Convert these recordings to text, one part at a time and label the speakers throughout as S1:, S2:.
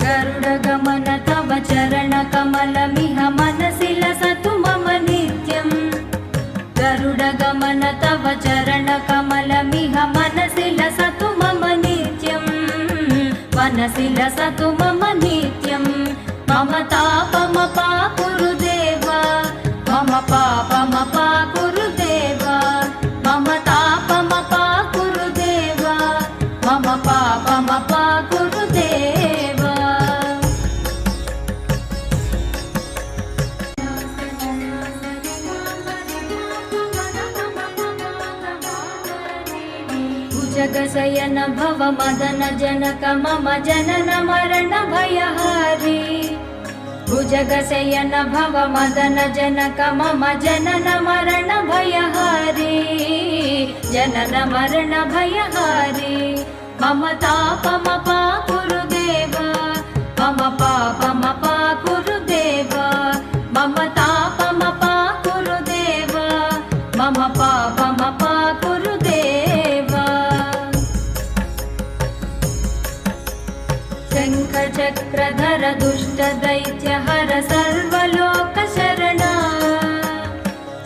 S1: गरुडगमन तव चरणकमलमिह मनसि लसतु मम नित्यम् गरुडगमन तव चरणकमलमिह मनसि लसतु मम नित्यम् मनसि लसतु मम नित्यम् मम तापमपाकुरु देव मम पापमपाकुरु देव मम तापमपाकुरु देव मम पापमपाकुरु देव भुजगशयन भव मदन जनक मम जनन मरण भयहारी भुजगशयन भव मदन जनक मम जनन मरण भयहारी जनन मरण भयहारी मम तापमपाकुरु देव मम पापमपाकुरु देव मम तापमपाकुरु देव मम पापमपाकुरु देव शङ्खचक्रधर दुष्टदैत्यहर सर्वलोकशरणा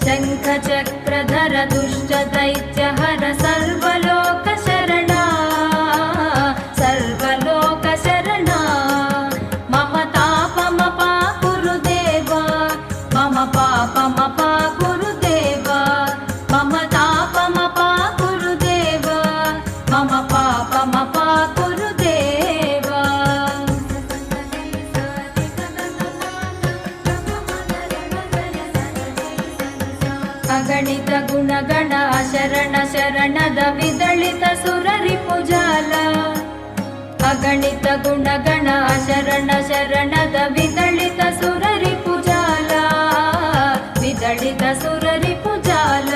S1: शङ्खचक्रधर दुष्टदैत्यहर सर्वलोकशरणा सर्वलोकशरणा मम तापमपाकुरु देव मम पापमपाकुरु देव मम तापमपाकुरु देव मम पापमपाकुरु देव अगणित गुणगण शरण शरणद विदलित सुररिपुजाल अगणित गुणगण शरण शरणद विदलित सुररिपुजाल विदलित सुररिपुजाल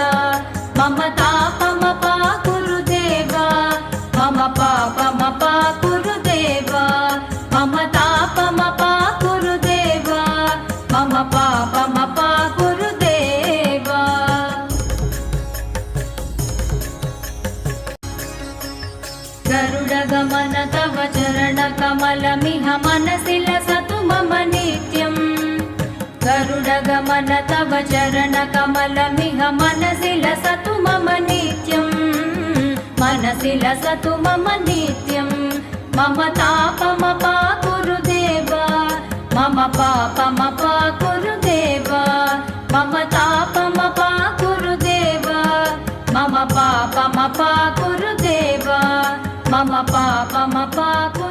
S1: मम तापमपाकुरु देव मम पापमपाकुरु देव मम तापमपाकुरु देव मम पापमपाकुरु देव गरुडगमन तव चरणकमलमिह मनसि लसतु मम नित्यम् गरुडगमन तव चरणकमलमिह मनसि लसतु मम नित्यम् मनसि लसतु मम नित्यम् मम तापमपाकुरु देव मम पापमपाकुरु देव मम तापमपाकुरु देव मम पापमपाकुरु देव मम पापमपाकुरु